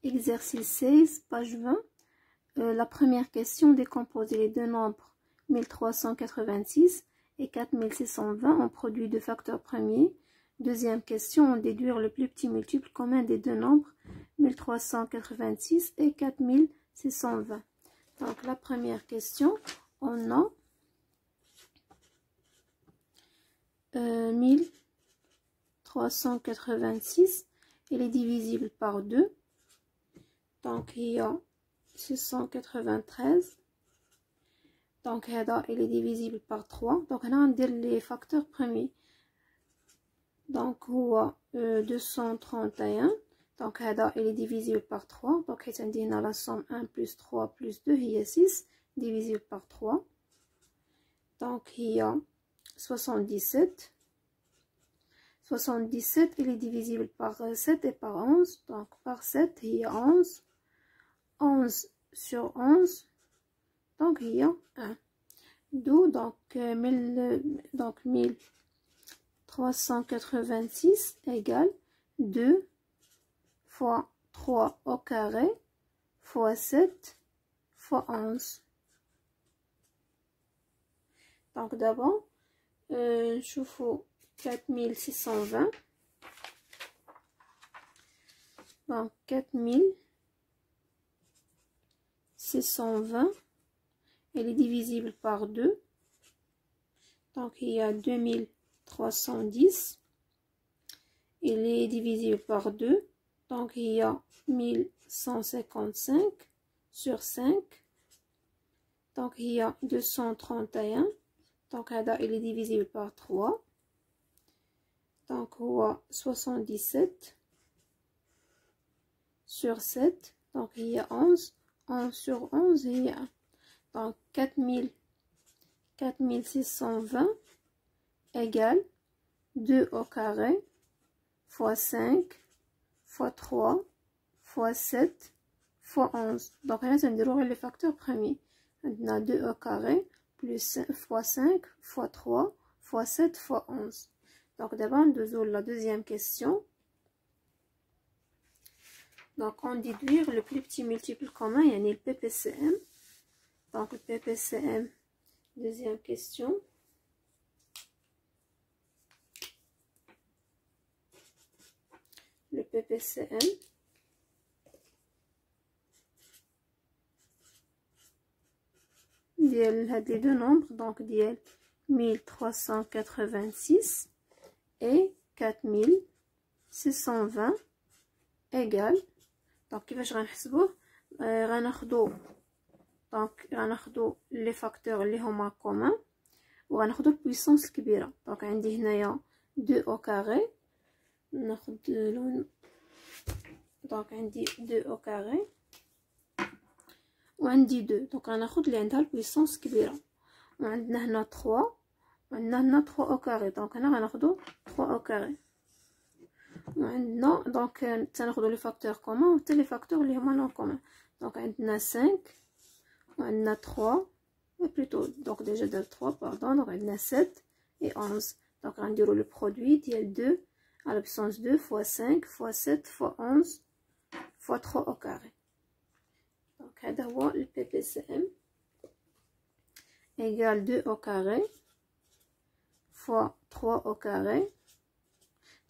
Exercice 16, page 20. La première question, décomposer les deux nombres 1386 et 4620 en produit de facteurs premiers. Deuxième question, déduire le plus petit multiple commun des deux nombres 1386 et 4620. Donc la première question, on a 1386, elle est divisible par 2. Donc il y a 693. Donc هذا il est divisible par 3. Donc هنا ندير les facteurs premiers. Donc هو 231. Donc هذا il est divisible par 3. Donc حيت عندي هنا la somme 1 plus 3 plus 2 هي 6 divisible par 3. Donc هي 77. 77 il est divisible par 7 et par 11. Donc par 7 هي 11. 11 sur 11, donc il y a 1. D'où donc 1386 égale 2 fois 3 au carré fois 7 fois 11. Donc d'abord, je fais 4620. Donc 4620, elle est divisible par 2. Donc il y a 2310. Il est divisible par 2. Donc il y a 1155 sur 5. Donc il y a 231. Donc il est divisible par 3. Donc il y a 77 sur 7. Donc il y a 11. 11 sur 11 il y a donc 4620 égale 2 au carré fois 5 fois 3 fois 7 fois 11. Donc là c'est les facteurs premiers. On a 2 au carré plus fois 5 fois 3 fois 7 fois 11. Donc d'abord on résout la deuxième question. Donc, on déduire le plus petit multiple commun, il y a le PPCM. Donc, le PPCM, deuxième question. Le PPCM. Les deux nombres, donc 1386 et 4620 égale. Donc كيفاش غنحسبوه غناخدو لي فاكتور اللي هما كومون وغناخدو البويسونس الكبيره. دونك عندي هنايا 2 او كاري ناخد دونك عندي 2 او كاري وعندي 2. دونك غناخد اللي عندها البويسونس كبيره. وعندنا هنا 3 وعندنا هنا 3 او كاري. دونك هنا غناخدو 3 او كاري. وعندنا دونك تناخدو لي فاكتور كومون وحتى لي فاكتور اللي هما نون كومون. دونك عندنا 5 وعندنا 3 بلوتو دونك ديجا دار 3 باردون. دونك عندنا 7 et 11. دونك غنديرو لو برودوي ديال 2 à la puissance 2 fois 5 fois 7 fois 11 fois 3 au carré. دونك هذا هو ال PPCM égale 2 au carré fois 3 au carré.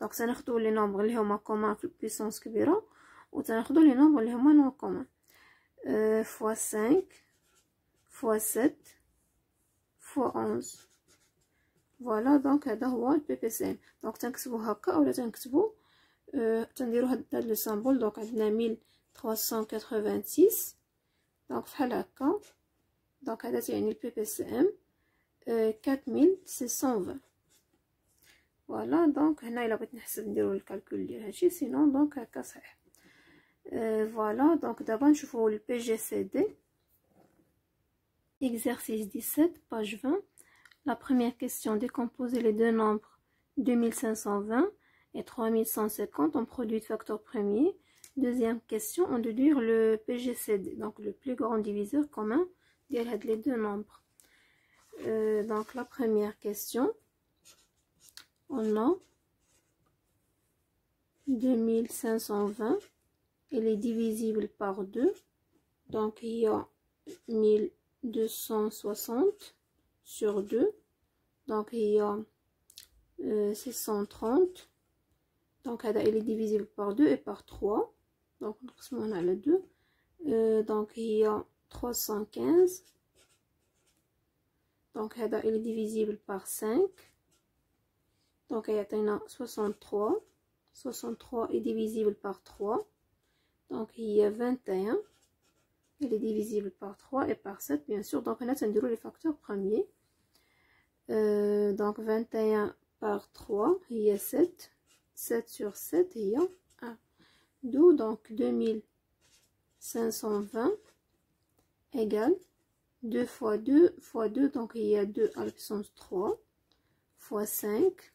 دونك تناخدو لي نومبر اللي هما كومون في البويسونس كبيره وتناخدو لي نومبر اللي هما نون كومون فوا 5 فوا 7 فوا 11. فوالا دونك هذا هو البي بي سي ام. دونك تنكتبو هكا اولا تنكتبو تنديرو هاد لو سامبول. دونك عندنا 1386 دونك فحال هكا. دونك هذا تعني البي بي سي ام 4620. فوالا دونك هنا الا بغيت نحسب نديرو الكالكول ديال هادشي سينون دونك هكا صحيح. Voilà, donc d'abord je fais le PGCD. Exercice 17, page 20. La première question, décomposer les deux nombres 2520 et 3150 en produit de facteur premier. Deuxième question, on déduire le PGCD, donc le plus grand diviseur commun derrière les deux nombres. Donc la première question, on a 2520 il est divisible par 2. Donc il y a 1260 sur 2. Donc il y a 630. Donc il est divisible par 2 et par 3. Donc on a le 2. Donc il y a 315. Donc il est divisible par 5. Donc il y a 63. 63 est divisible par 3. Donc il y a 21. Il est divisible par 3 et par 7 bien sûr. Donc on a les facteurs premiers. Donc 21 par 3, il y a 7. 7 sur 7, il y a 1. D'où donc 2520 égale 2 fois 2 fois 2. Donc il y a 2 à la puissance 3 fois 5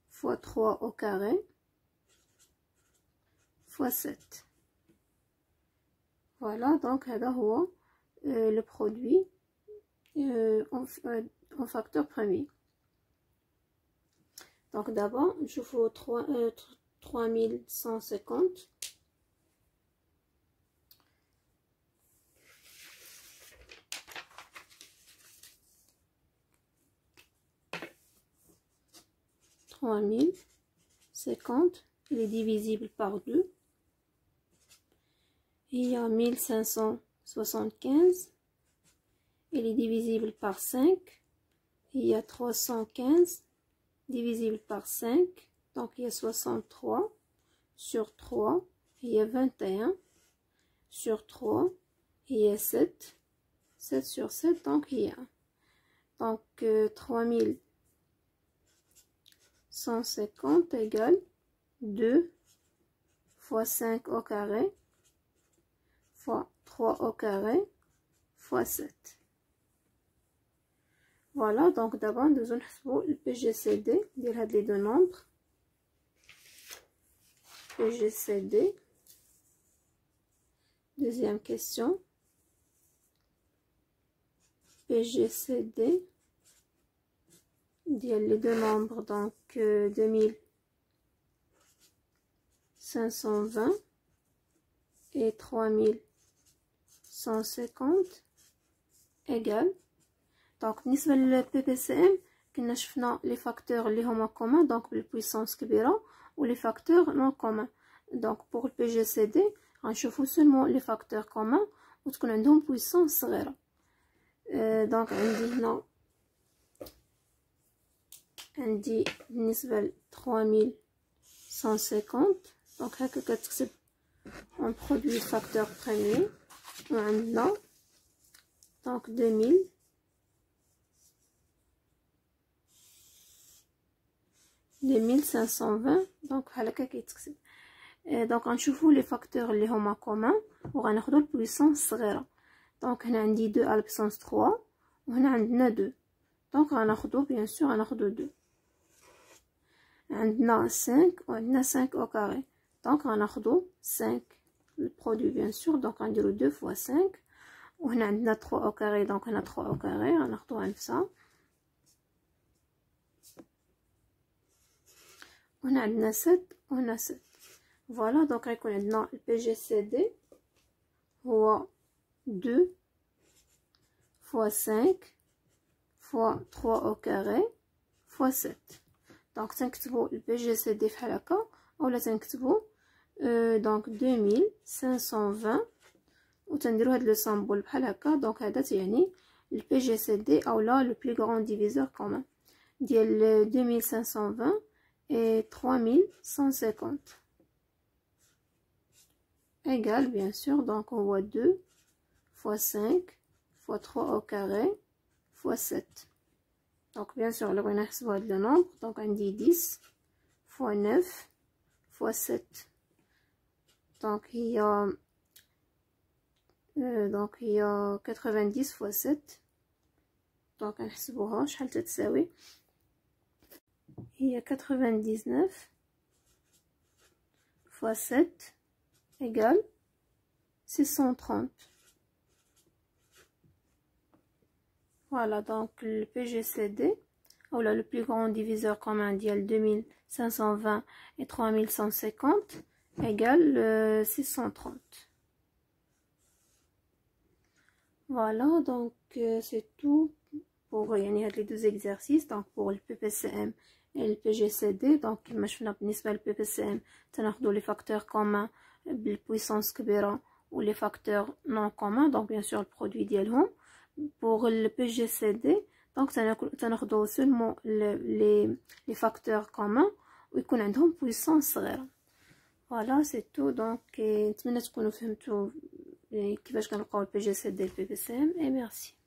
fois 3 au carré fois 7. Voilà, donc هذا هو le produit en facteur premier. Donc d'abord je fais 3150 3050, il est divisible par 2. Il y a 1575, il est divisible par 5. Il y a 315 divisible par 5, donc il y a 63 sur 3. Il y a 21 sur 3. Il y a 7 sur 7, donc il y a donc 3150 égale 2 fois 5 au carré fois 3 au carré fois 7. Voilà, donc d'abord nous allons faire le PGCD de les deux nombres. PGCD. Deuxième question. PGCD les deux nombres, donc 2520 et 3150 égale. Donc بالنسبة لل PPCM كنا شفنا les facteurs اللي هما communs donc بالpuissance كبيرة و les facteurs non communs. donc pour le PGCD غنشوفو seulement les facteurs communs و تكون عندهم puissance صغيرة. donc عندي بالنسبة ل 3150 donc هكا كتكتب on produit facteur premier و عندنا donc 2520 donc هكا كيتكتب. donc غنشوفوا لي فاكتور اللي هما كومون وغناخذوا البويسونس الصغيره. donc هنا عندي 2 على بويسونس 3 وهنا عندنا 2 donc غناخذوا بيان سور غناخذوا 2. عندنا 5 وعندنا 5 au carré donc غناخذوا 5 le produit bien sûr. donc غنديروا 2 fois 5 وهنا عندنا 3 au carré donc هنا 3 au carré غناخذوها نفسها. وهنا عندنا 7 وهنا 7. فوالا دونك غيكون عندنا البي جي سي دي هو 2 fois 5 fois 3 au carré fois 7. دونك تنكتبو البي جي سي دي بحال هكا اولا تنكتبو دونك 2520 و تنديرو هاد لو سامبول بحال هكا. دونك هذا تيعني البي جي سي دي اولا لو بلو غران ديفيزور كومون ديال 2520 et 3150 égale bien sûr donc on voit 2 fois 5 fois 3 au carré fois 7. donc bien sûr le بغينا نحسبو هاد le nombre donc عندي 10 fois 9 fois 7 donc il y a 90 fois 7 donc نحسبوها شحال تتساوي. Il y a 99 fois 7 égale 630. Voilà donc le PGCD ou le plus grand diviseur commun d'IL 2520 et 3150 égale 630. Voilà, donc c'est tout pour les deux exercices. Donc pour le PPCM et le PGCD. Donc كما شفنا بالنسبة لل PPCM تناخدو les facteurs communs بالpuissance كبيرة ou les facteurs non communs. Donc bien sûr le produit ديالهم. Pour le PGCD donc تناخدو seulement les facteurs communs ويكون عندهم puissance صغيرة. Voilà, c'est tout. Donc نتمنى تكونوا فهمتوا كيفاش كنلقاو البي جي سي دي البي بي سي ام. et merci.